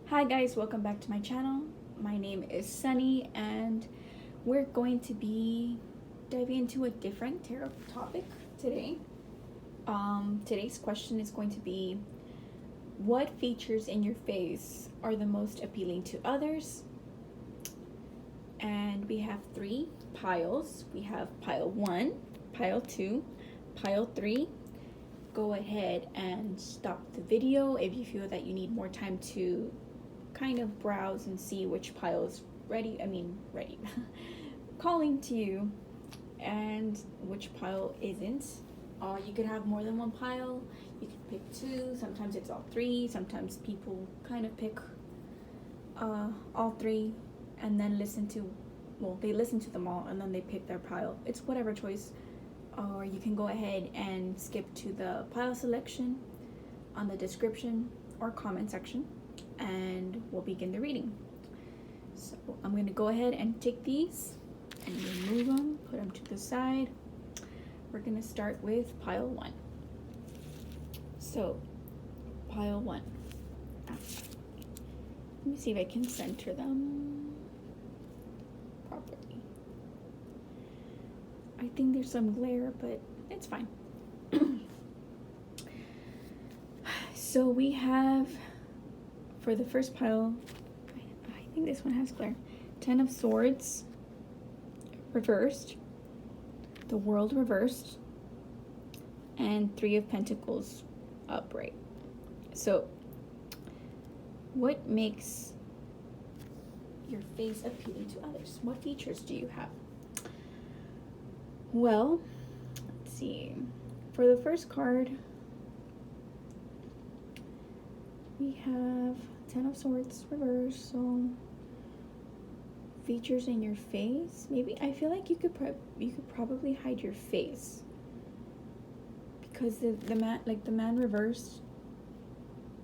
Hi guys, welcome back to my channel. My name is Sunny and we're going to be diving into a different tarot topic today. Today's question is going to be, what features in your face are the most appealing to others? And we have three piles. We have pile 1, pile 2, pile 3. Go ahead and stop the video if you feel that you need more time to kind of browse and see which pile is ready calling to you and which pile isn't. You could have more than one pile. You could pick two. Sometimes it's all three. Sometimes people kind of pick all three and then they listen to them all and then they pick their pile. It's whatever choice. Or you can go ahead and skip to the pile selection on the description or comment section and we'll begin the reading. So I'm going to go ahead and take these and remove them, put them to the side. We're going to start with pile 1. So pile 1. Let me see if I can center them properly. I think there's some glare, but it's fine. So we have, for the first pile, I think this one has glare. 10 of Swords reversed, the World reversed, and 3 of Pentacles upright. So what makes your face appealing to others? What features do you have? Well, let's see. For the first card, we have 10 of Swords reversed. So features in your face. Maybe I feel like you could probably hide your face because the man reversed.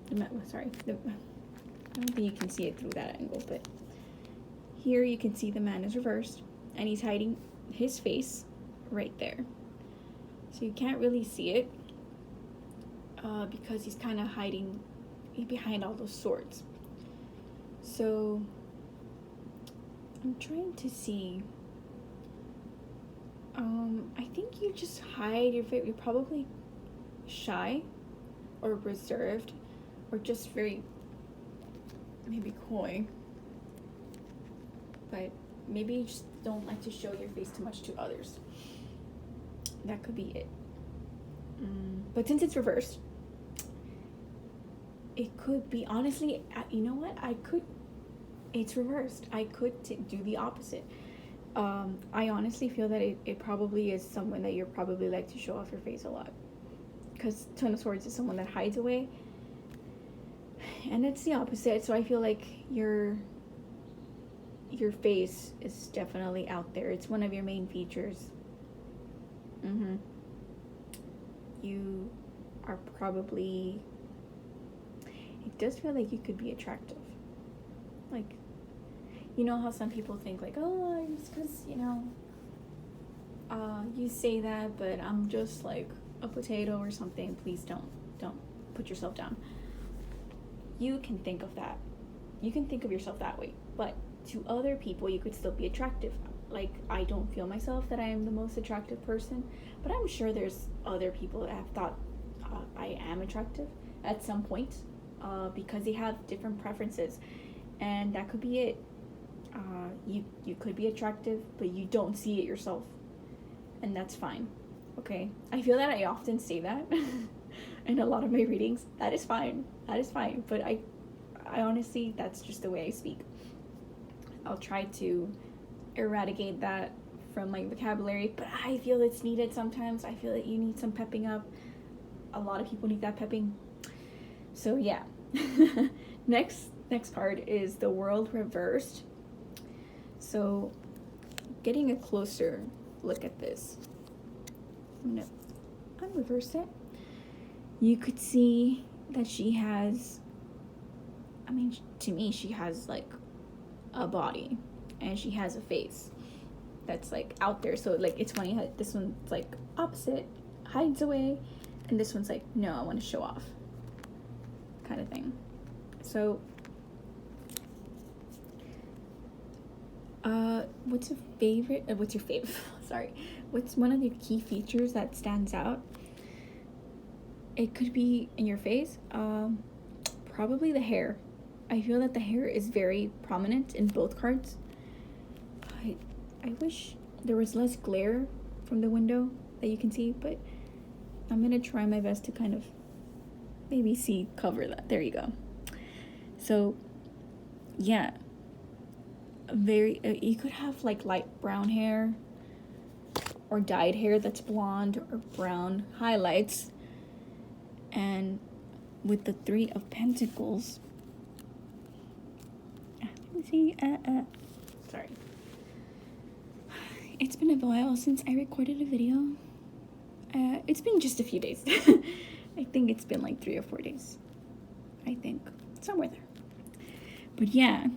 I don't think you can see it through that angle, but here you can see the man is reversed and he's hiding his face right there, so you can't really see it because he's kind of hiding behind all those swords. So I'm trying to see. I think you just hide your face. You're probably shy or reserved or just very maybe coy, but maybe you just don't like to show your face too much to others. That could be it. But since it's reversed, it could be, honestly, you know what? It's reversed. I could do the opposite. I honestly feel that it probably is someone that you're probably like to show off your face a lot. Because 10 of Swords is someone that hides away. And it's the opposite. So I feel like your face is definitely out there. It's one of your main features. You are probably, it does feel like you could be attractive. Like, you know how some people think like, oh, it's because, you say that, but I'm just like a potato or something. Please don't put yourself down. You can think of that. You can think of yourself that way, but to other people, you could still be attractive. Like, I don't feel myself that I am the most attractive person, but I'm sure there's other people that have thought I am attractive at some point because they have different preferences, and that could be it. You could be attractive, but you don't see it yourself, and that's fine. Okay, I feel that I often say that in a lot of my readings. That is fine, but I honestly, that's just the way I speak. I'll try to eradicate that from my vocabulary, but I feel it's needed sometimes. I feel that you need some pepping up. A lot of people need that pepping. So yeah. next card is the World reversed. So getting a closer look at this, I'm gonna unreverse it. You could see that she has, to me, she has like a body and she has a face that's like out there. So like, it's funny how this one's like opposite, hides away, and this one's like, no, I want to show off kind of thing. So What's your favorite? What's your favorite? Sorry. What's one of your key features that stands out? It could be in your face. Probably the hair. I feel that the hair is very prominent in both cards. I wish there was less glare from the window that you can see, but I'm gonna try my best to kind of maybe cover that. There you go. So, yeah, you could have like light brown hair or dyed hair that's blonde or brown highlights, and with the Three of Pentacles, let me see, sorry, it's been a while since I recorded a video. It's been just a few days. I think it's been like 3 or 4 days, I think, somewhere there. But yeah,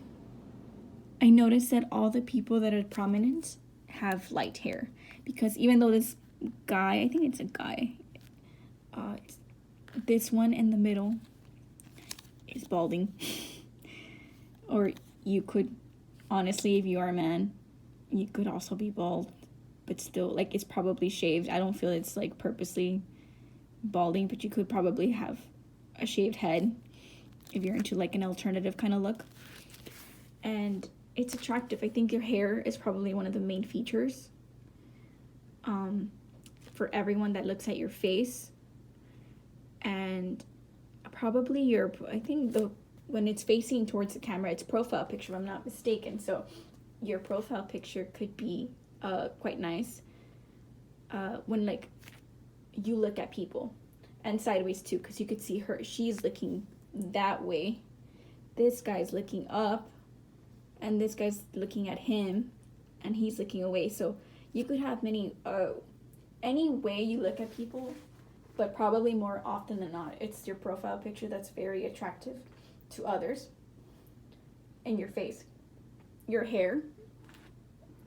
I noticed that all the people that are prominent have light hair, because even though this guy, I think it's a guy, this one in the middle is balding. Or you could, honestly, if you are a man, you could also be bald, but still, like, it's probably shaved. I don't feel it's like purposely balding, but you could probably have a shaved head if you're into like an alternative kind of look. And it's attractive. I think your hair is probably one of the main features for everyone that looks at your face. And probably I think when it's facing towards the camera, it's profile picture, if I'm not mistaken. So your profile picture could be quite nice when like you look at people, and sideways too, because you could see she's looking that way, this guy's looking up, and this guy's looking at him, and he's looking away. So you could have any way you look at people, but probably more often than not, it's your profile picture that's very attractive to others. And your face, your hair,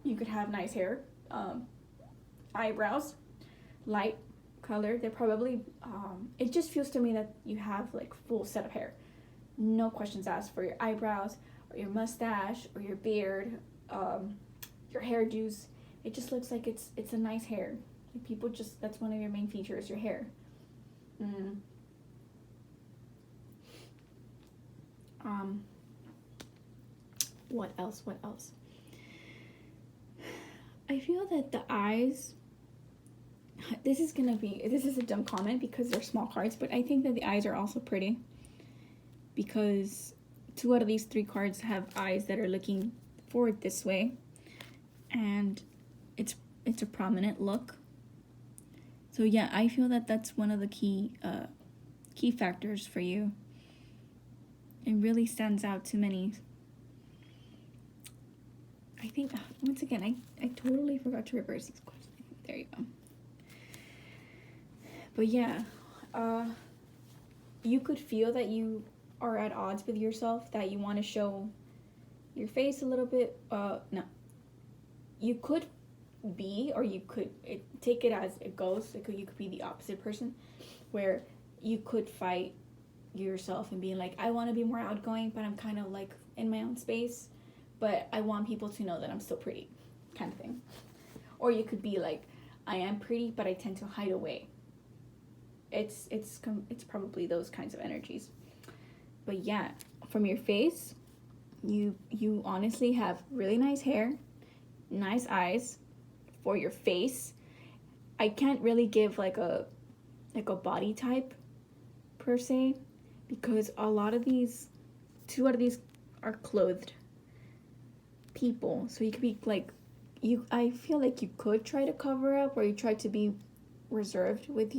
you could have nice hair, eyebrows, light color. They're probably, it just feels to me that you have like full set of hair. No questions asked for your eyebrows or your mustache or your beard, your hairdos. It just looks like it's a nice hair. Like people just, that's one of your main features, your hair. What else? I feel that the eyes, this is a dumb comment because they're small cards, but I think that the eyes are also pretty, because 2 out of these 3 cards have eyes that are looking forward this way, and it's a prominent look. So yeah, I feel that that's one of the key factors for you. It really stands out to many. I think, once again, I totally forgot to reverse these questions. There you go. But yeah, you could feel that you are at odds with yourself, that you want to show your face a little bit. No. You could be, or you could take it as it goes. You could be the opposite person, where you could fight yourself and being like, I want to be more outgoing, but I'm kind of like in my own space, but I want people to know that I'm still pretty, kind of thing. Or you could be like, I am pretty, but I tend to hide away. It's probably those kinds of energies. But yeah, from your face, you honestly have really nice hair, nice eyes. For your face, I can't really give like a body type per se, because a lot of these, 2 out of these are clothed people. So you could be like, I feel like you could try to cover up, or you try to be reserved with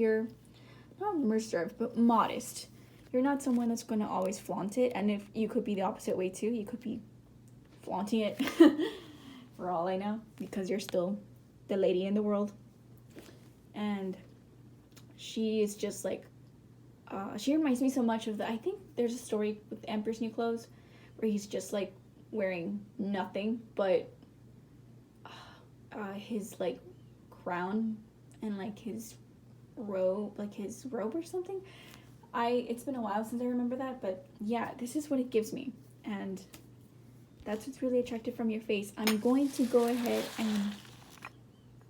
not reserved, but modest. You're not someone that's going to always flaunt it. And if you could be the opposite way too, you could be flaunting it for all I know, because you're still the lady in the world. And she is just like, she reminds me so much of I think there's a story with the Emperor's New Clothes where he's just like wearing nothing but his like crown and like his robe or something. It's been a while since I remember that, but yeah, this is what it gives me. And That's what's really attractive from your face. I'm going to go ahead and,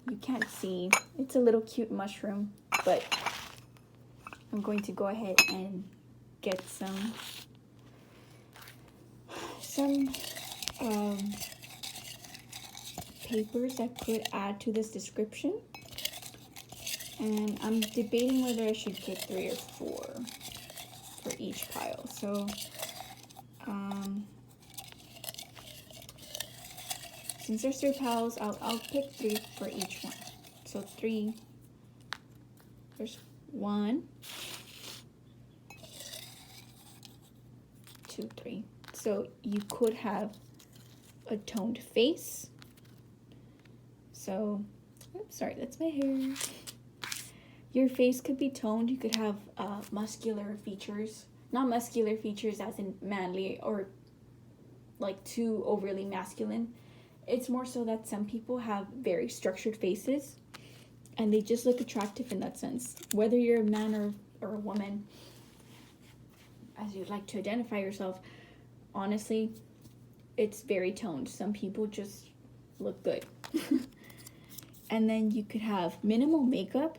you can't see, it's a little cute mushroom, but I'm going to go ahead and get some papers that could add to this description. And I'm debating whether I should get 3 or 4 for each pile. So, since there's 3 piles, I'll pick 3 for each one. So 3, there's 1, 2, 3. So you could have a toned face. So, oops, sorry, that's my hair. Your face could be toned. You could have muscular features. Not muscular features as in manly or like too overly masculine. It's more so that some people have very structured faces and they just look attractive in that sense. Whether you're a man or a woman, as you'd like to identify yourself, honestly, it's very toned. Some people just look good. And then you could have minimal makeup.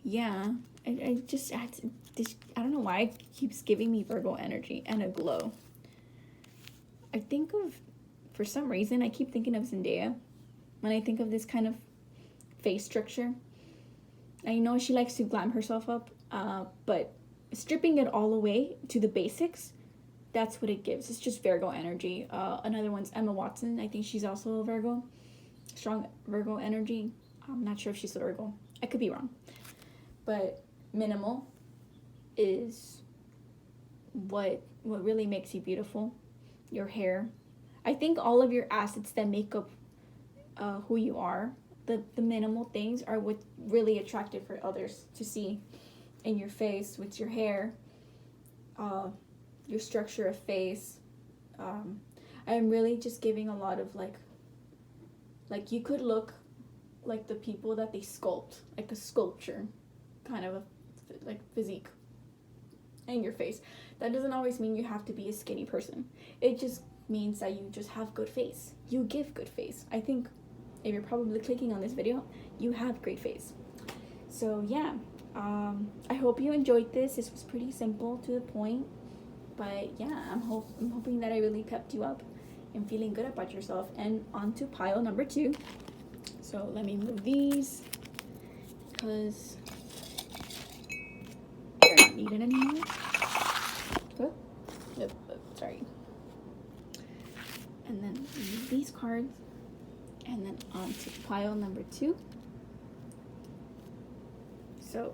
Yeah, I just adds this. I don't know why it keeps giving me Virgo energy and a glow. I think of, for some reason, I keep thinking of Zendaya when I think of this kind of face structure. I know she likes to glam herself up, but stripping it all away to the basics, that's what it gives. It's just Virgo energy. Another one's Emma Watson. I think she's also a Virgo. Strong Virgo energy. I'm not sure if she's a Virgo. I could be wrong. But minimal is what really makes you beautiful. Your hair. I think all of your assets that make up who you are, the minimal things are what really attractive for others to see in your face, with your hair, your structure of face. I'm really just giving a lot of like you could look like the people that they sculpt, like a sculpture kind of a like physique in your face. That doesn't always mean you have to be a skinny person. It just means that you just have good face. You give good face. I think if you're probably clicking on this video, you have great face. So yeah, I hope you enjoyed this. This was pretty simple, to the point, but yeah, I'm hoping that I really pepped you up and feeling good about yourself. And on to pile number 2. So let me move these because they're not needed anymore. Oh, nope, sorry. And then move these cards, and then on to pile number 2. So,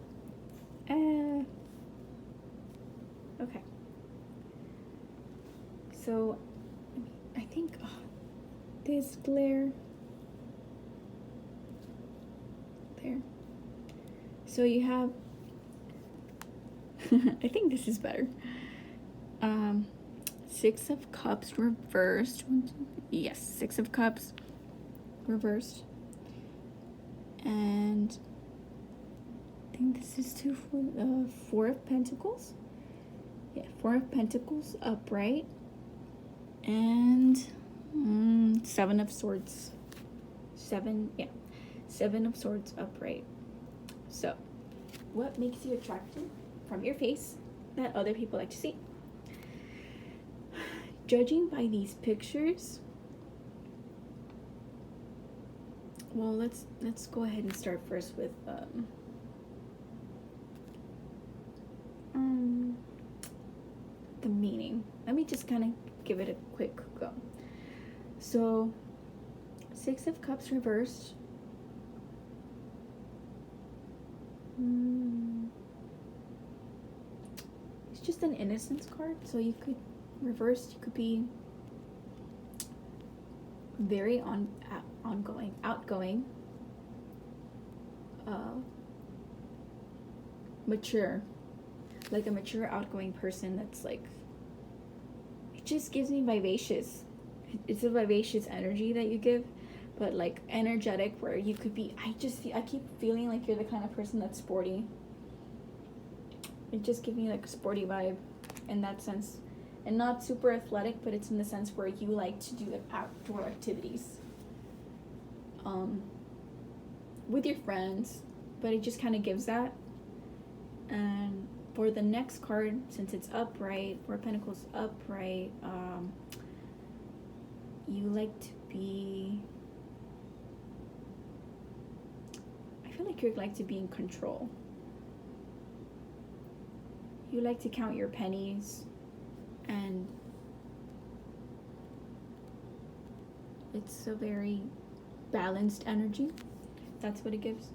okay. So, I think this glare there. So you have, I think this is better. 6 of Cups reversed. Yes, 6 of Cups reversed. And I think this is 4 of Pentacles. Yeah, 4 of Pentacles upright. And 7 of Swords. 7 of Swords upright. So, what makes you attractive from your face that other people like to see? Judging by these pictures, well, let's go ahead and start first with the meaning. Let me just kind of give it a quick go. So, 6 of Cups reversed. It's just an innocence card, so you could reversed, you could be very outgoing, mature, like a mature, outgoing person that's like, it just gives me vivacious. It's a vivacious energy that you give, but like energetic, where you could be, I keep feeling like you're the kind of person that's sporty. It just gives me like a sporty vibe in that sense. and not super athletic, but it's in the sense where you like to do the outdoor activities with your friends, but it just kind of gives that. And for the next card, since it's upright, Four of Pentacles upright, you like to be, I feel like you like to be in control. You like to count your pennies, and it's a very balanced energy. That's what it gives.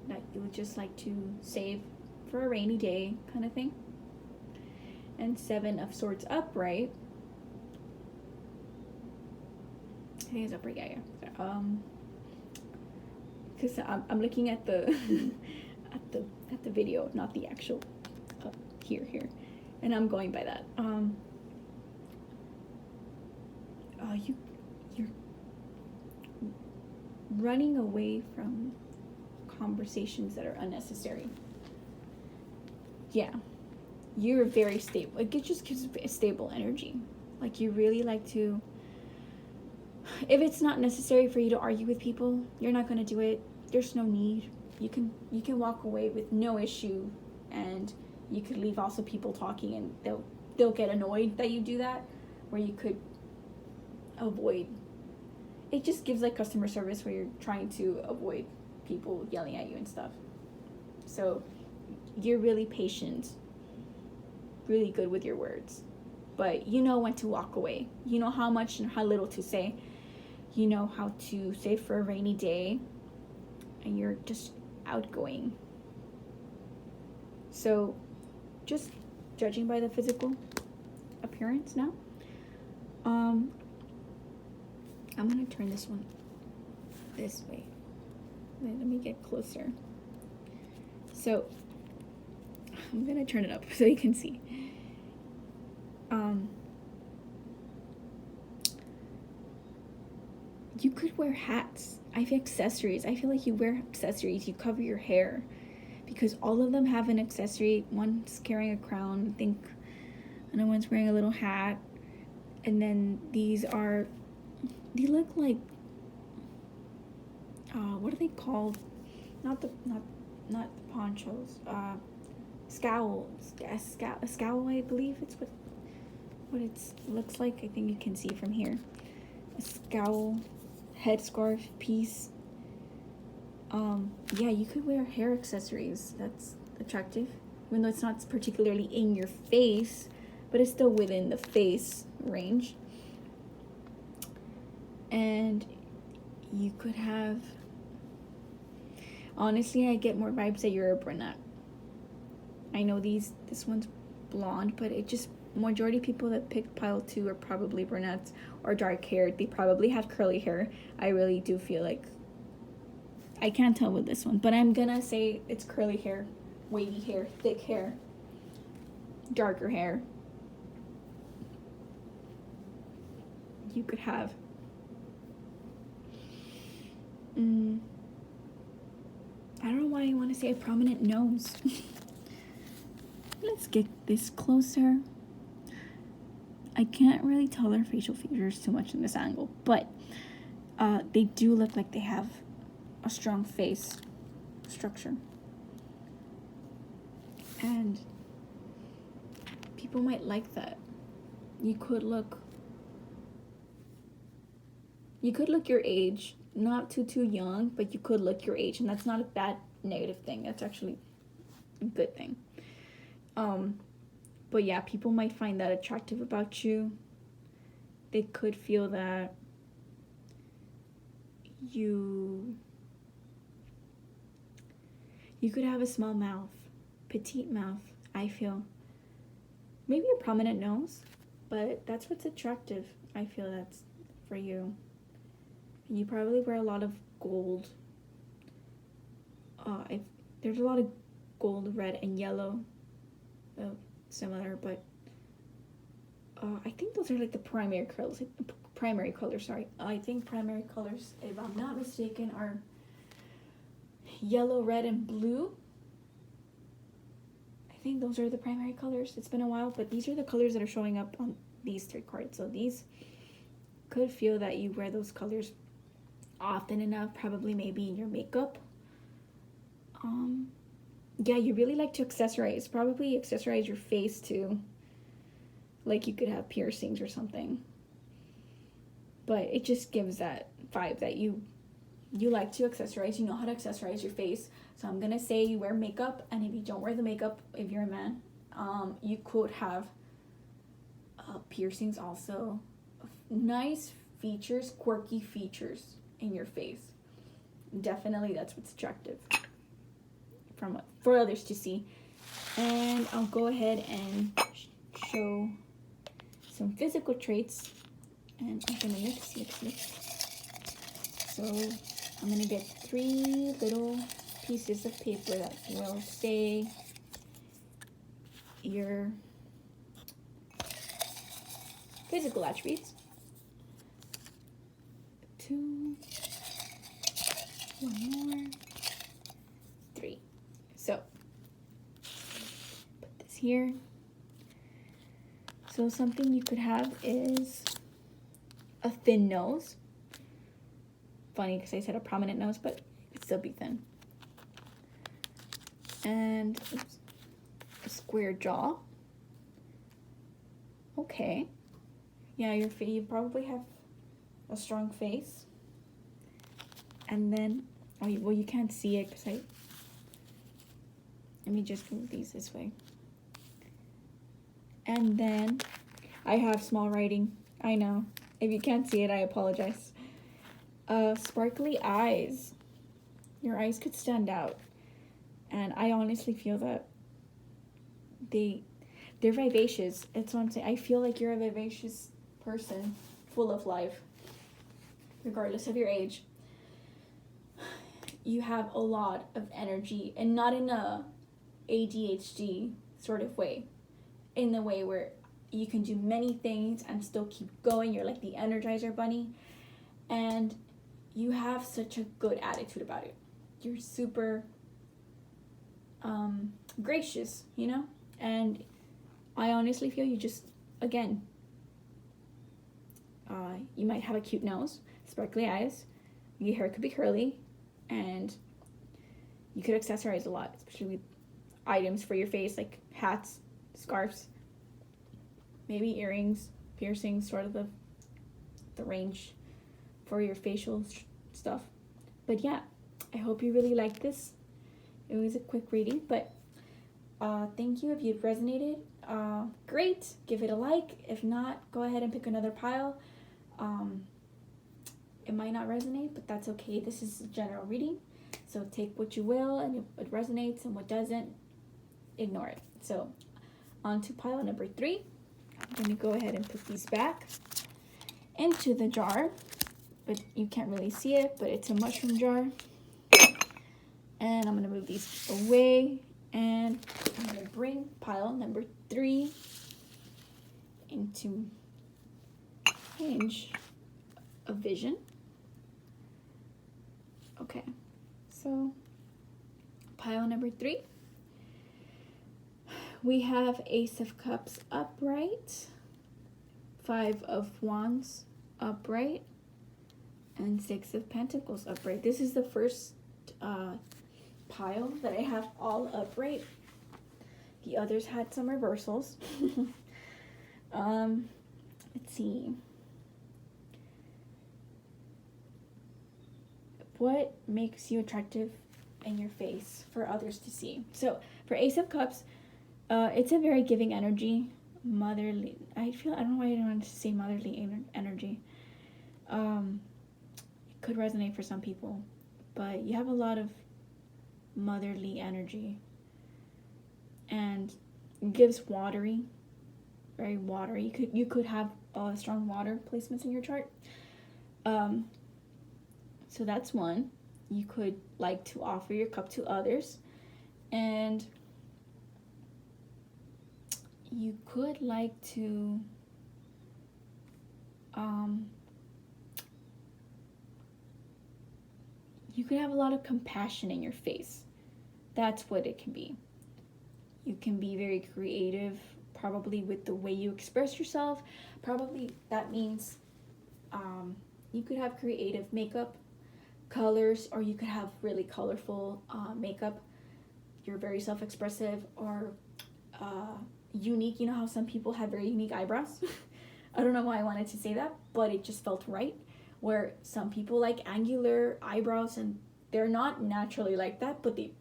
That you would just like to save for a rainy day kind of thing. And Seven of Swords upright. I think it's upright, yeah. Because I'm looking at the at the video, not the actual here, and I'm going by that. You're running away from conversations that are unnecessary. Yeah, you're very stable. It just gives a stable energy. Like, you really like to, if it's not necessary for you to argue with people, you're not going to do it. There's no need. You can walk away with no issue, and you could leave also people talking, and they'll get annoyed that you do that, where you could avoid. It just gives like customer service where you're trying to avoid people yelling at you and stuff. So you're really patient, really good with your words, but you know when to walk away. You know how much and how little to say. You know how to save for a rainy day, and you're just outgoing. So just judging by the physical appearance now, I'm gonna turn this one this way. Let me get closer. So I'm gonna turn it up so you can see. You could wear hats. I have accessories. I feel like you wear accessories. You cover your hair, because all of them have an accessory. One's carrying a crown, I think. Another one's wearing a little hat. And then they look like, what are they called? Not the ponchos. Scowls. A scowl, I believe it's what it looks like. I think you can see from here. A scowl, headscarf piece. Yeah, you could wear hair accessories. That's attractive, even though it's not particularly in your face, but it's still within the face range. And you could have, honestly, I get more vibes that you're a brunette. I know this one's blonde, but it just, majority of people that pick pile 2 are probably brunettes or dark haired. They probably have curly hair. I really do feel like, I can't tell with this one, but I'm gonna say it's curly hair, wavy hair, thick hair, darker hair. You could have I don't know why I want to say a prominent nose. Let's get this closer. I can't really tell their facial features too much in this angle, but they do look like they have a strong face structure. And people might like that. You could look your age, not too young, but you could look your age, and that's not a bad negative thing. That's actually a good thing. But yeah, people might find that attractive about you. They could feel that you could have a small mouth, petite mouth, I feel. Maybe a prominent nose, but that's what's attractive. I feel that's for you. And you probably wear a lot of gold. There's a lot of gold, red, and yellow. Similar, but I think those are like the primary colors. I think primary colors, if I'm not mistaken, are yellow, red, and blue. I I think those are the primary colors. It's been a while, but these are the colors that are showing up on these 3 cards. So these could feel that you wear those colors often enough, probably maybe in your makeup. Yeah, you really like to accessorize. Probably accessorize your face too. Like you could have piercings or something. But it just gives that vibe that you like to accessorize. You know how to accessorize your face. So I'm gonna say you wear makeup, and if you don't wear the makeup, if you're a man, you could have piercings also. Nice features, quirky features in your face. Definitely, that's what's attractive for others to see. And I'll go ahead and show some physical traits. And I'm gonna mix. So I'm gonna get 3 little pieces of paper that will say your physical attributes. 2, 1 more, 3. So put this here. So something you could have is a thin nose. Funny because I said a prominent nose, but it could still be thin. And a square jaw. Okay. Yeah, you probably have a strong face. And then, well, you can't see it because let me just move these this way. And then I have small writing. I know. If you can't see it, I apologize. Sparkly eyes. Your eyes could stand out. And I honestly feel that they're vivacious. That's what I'm saying. I feel like you're a vivacious person, full of life, regardless of your age. You have a lot of energy, and not in a ADHD sort of way. In the way where you can do many things and still keep going. You're like the Energizer Bunny. And you have such a good attitude about it. You're super gracious, you know? And I honestly feel you just, again, you might have a cute nose, sparkly eyes, your hair could be curly, and you could accessorize a lot, especially with items for your face, like hats, scarves, maybe earrings, piercings, sort of the range for your facial stuff. But yeah, I hope you really liked this. It was a quick reading, but thank you. If you've resonated, great, give it a like. If not, go ahead and pick another pile. It might not resonate, but that's okay. This is a general reading, so take what you will, and what resonates, and what doesn't, ignore it. So on to pile number 3. I'm going to go ahead and put these back into the jar, but you can't really see it, but it's a mushroom jar. And I'm going to move these away, and I'm going to bring pile number 3 into range of vision. Okay, so pile number 3. We have Ace of Cups upright, 5 of Wands upright, and 6 of Pentacles upright. This is the first pile that I have all upright. The others had some reversals. Let's see. What makes you attractive in your face for others to see? So for Ace of Cups, it's a very giving energy, motherly. I don't know why I don't want to say motherly energy. It could resonate for some people, but you have a lot of motherly energy, and it gives watery, very watery. You could have strong water placements in your chart. So that's one. You could like to offer your cup to others, and you could like to you could have a lot of compassion in your face. That's what it can be. You can be very creative, probably with the way you express yourself. Probably that means you could have creative makeup colors, or you could have really colorful makeup. You're very self-expressive or unique. You know how some people have very unique eyebrows? I don't know why I wanted to say that, but it just felt right. Where some people like angular eyebrows, and they're not naturally like that, but they,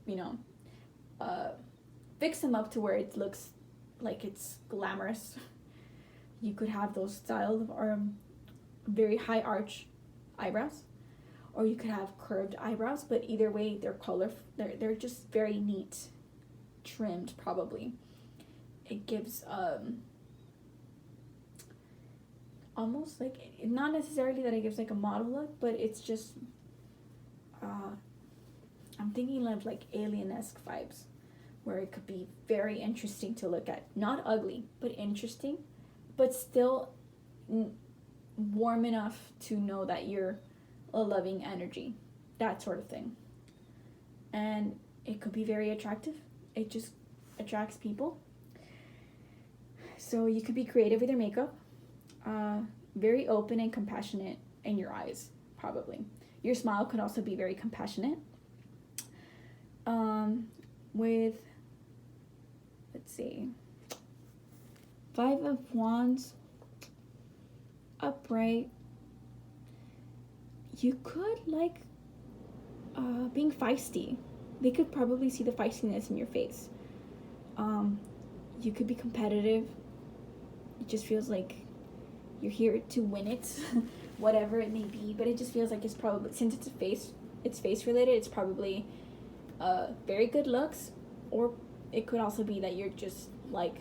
fix them up to where it looks like it's glamorous. You could have those styled or very high arch eyebrows, or you could have curved eyebrows, but either way they're colorful. They're just very neat, trimmed probably. It gives almost like, not necessarily that it gives like a model look, but it's just I'm thinking of like alien-esque vibes, where it could be very interesting to look at. Not ugly, but interesting, but still warm enough to know that you're a loving energy, that sort of thing. And it could be very attractive. It just attracts people. So you could be creative with your makeup, very open and compassionate in your eyes, probably. Your smile could also be very compassionate. With, let's see, 5 of Wands, upright. You could like being feisty. They could probably see the feistiness in your face. You could be competitive. It just feels like you're here to win it, whatever it may be. But it just feels like it's probably, since it's face related, it's probably very good looks, or it could also be that you're just like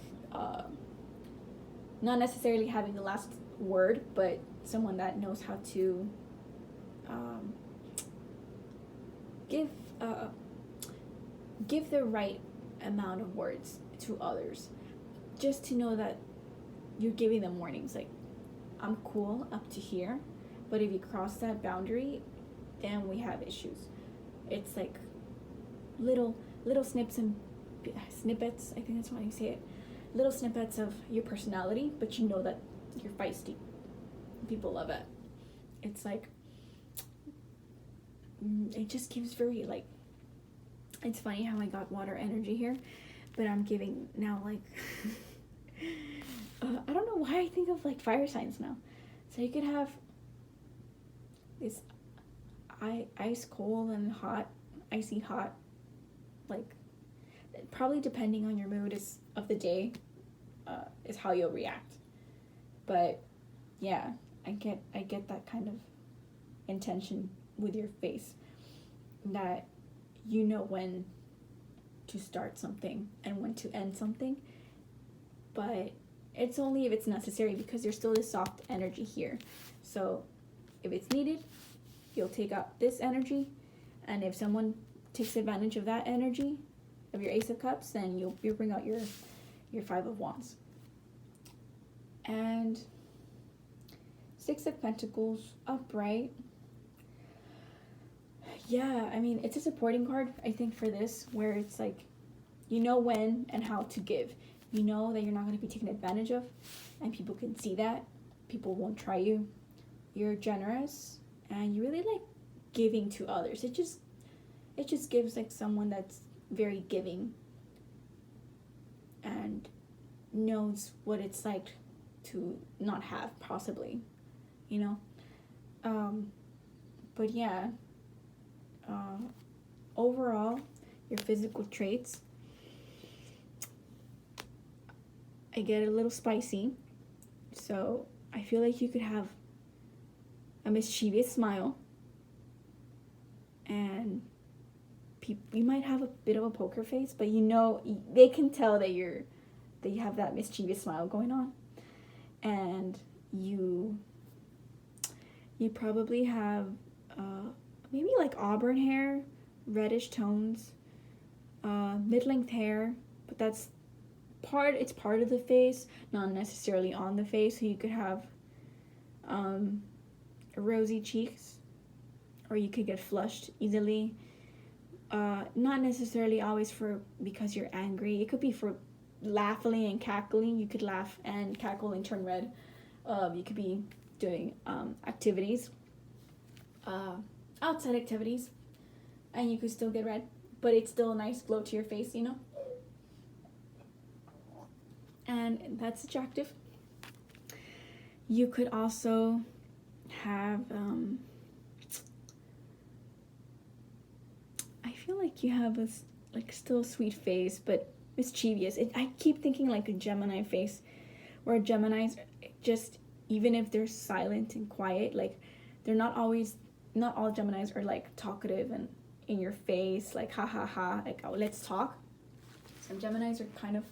not necessarily having the last word, but someone that knows how to give the right amount of words to others, just to know that you're giving them warnings, like, I'm cool up to here, but if you cross that boundary, then we have issues. It's like little snippets, I think that's how you say it, little snippets of your personality, but you know that you're feisty. People love it. It's like, it just gives very, like, it's funny how I got water energy here, but I'm giving now, like, I don't know why I think of, like, fire signs now. So you could have this ice cold and hot, icy hot, like, probably depending on your mood of the day, is how you'll react. But yeah, I get that kind of intention with your face, that you know when to start something and when to end something, but it's only if it's necessary, because there's still this soft energy here. So if it's needed, you'll take out this energy, and if someone takes advantage of that energy of your Ace of Cups, then you'll bring out your 5 of Wands. And 6 of Pentacles, upright. Yeah, I mean, it's a supporting card, I think, for this, where it's like, you know when and how to give. You know that you're not going to be taken advantage of, and people can see that. People won't try you. You're generous, and you really like giving to others. It just gives like someone that's very giving and knows what it's like to not have, possibly, you know. But yeah, overall, your physical traits, I get a little spicy, so I feel like you could have a mischievous smile, and you might have a bit of a poker face, but you know they can tell that you have that mischievous smile going on, and you probably have maybe like auburn hair, reddish tones, mid-length hair, but that's it's part of the face, not necessarily on the face. So you could have rosy cheeks, or you could get flushed easily, Not necessarily always for because you're angry. It could be for laughing and cackling. You could laugh and cackle and turn red. You could be doing activities, outside activities, and you could still get red, but it's still a nice glow to your face, you know? And that's attractive. You could also have, I feel like you have a, like, still a sweet face, but mischievous. I keep thinking like a Gemini face, where Geminis just, even if they're silent and quiet, like, they're not all Geminis are like talkative and in your face, like ha ha ha, like, oh, let's talk. Some Geminis are kind of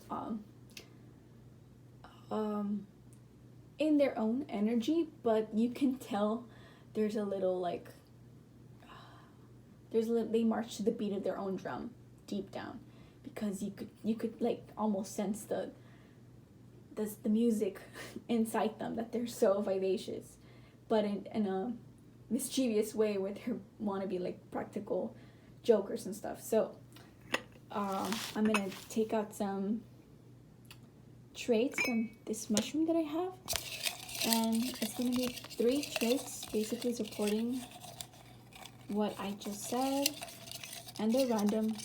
in their own energy, but you can tell there's a little like they march to the beat of their own drum deep down, because you could like almost sense the music inside them, that they're so vivacious, but in a mischievous way, where they want to be like practical jokers and stuff. So I'm gonna take out some traits from this mushroom that I have, and it's gonna be 3 traits basically supporting what I just said, and they're random.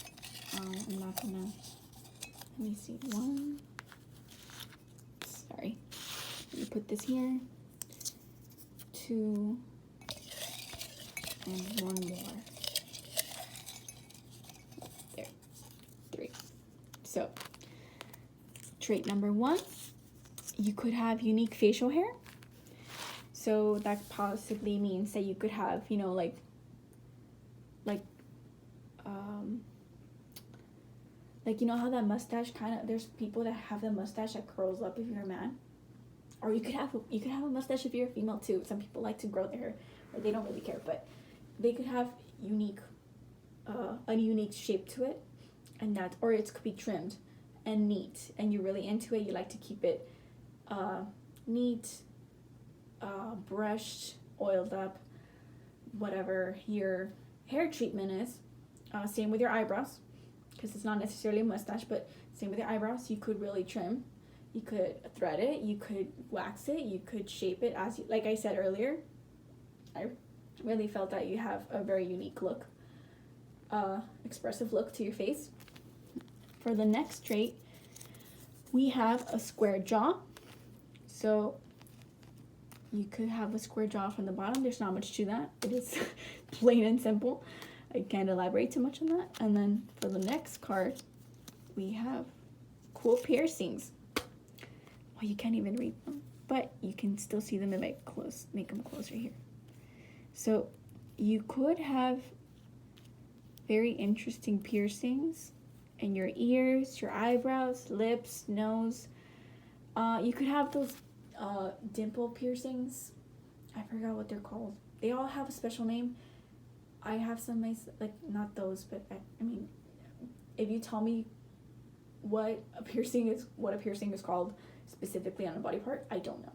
I'm not gonna, let me see, sorry, let me put this here, 2, and 1 more, there, 3. So trait number 1, you could have unique facial hair. So that possibly means that you could have, you know, like you know how that mustache kind of, there's people that have the mustache that curls up if you're a man, or you could have a mustache if you're a female too. Some people like to grow their hair, or they don't really care, but they could have a unique shape to it, and that, or it could be trimmed and neat, and you're really into it. You like to keep it neat, brushed, oiled up, whatever your hair treatment is. Same with your eyebrows, because it's not necessarily a mustache, but same with your eyebrows. You could really trim, you could thread it, you could wax it, you could shape it as you, like I said earlier. I really felt that you have a very unique look, expressive look to your face. For the next trait, we have a square jaw. So you could have a square jaw from the bottom. There's not much to that. It is plain and simple. I can't elaborate too much on that. And then for the next card, we have cool piercings. Well, you can't even read them, but you can still see them and make them closer here. So you could have very interesting piercings in your ears, your eyebrows, lips, nose. You could have those dimple piercings. I forgot what they're called. They all have a special name. I have some like not those, but I mean, if you tell me what a piercing is called specifically on a body part, I don't know.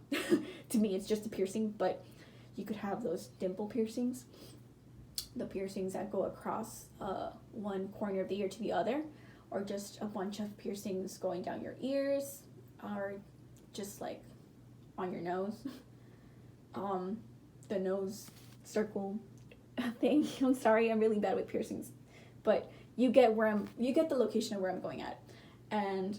To me, it's just a piercing, but you could have those dimple piercings, the piercings that go across one corner of the ear to the other, or just a bunch of piercings going down your ears, or just like on your nose, the nose circle thing. I'm sorry, I'm really bad with piercings, but you get the location of where I'm going at, and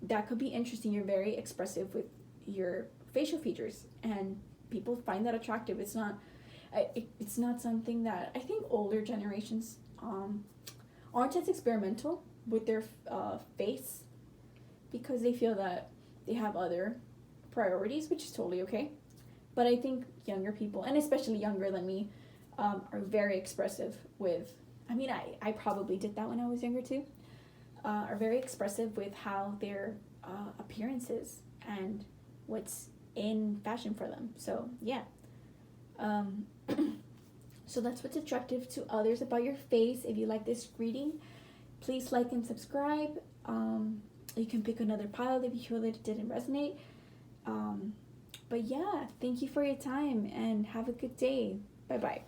that could be interesting. You're very expressive with your facial features, and people find that attractive. It's not something that I think older generations aren't as experimental with their face, because they feel that they have other priorities, which is totally okay. But I think younger people, and especially younger than me, are very expressive with, I mean, I probably did that when I was younger too, are very expressive with how their appearance is and what's in fashion for them. So yeah. So that's what's attractive to others about your face. If you like this reading, please like and subscribe. You can pick another pile if you feel that it didn't resonate. But yeah, thank you for your time and have a good day. Bye-bye.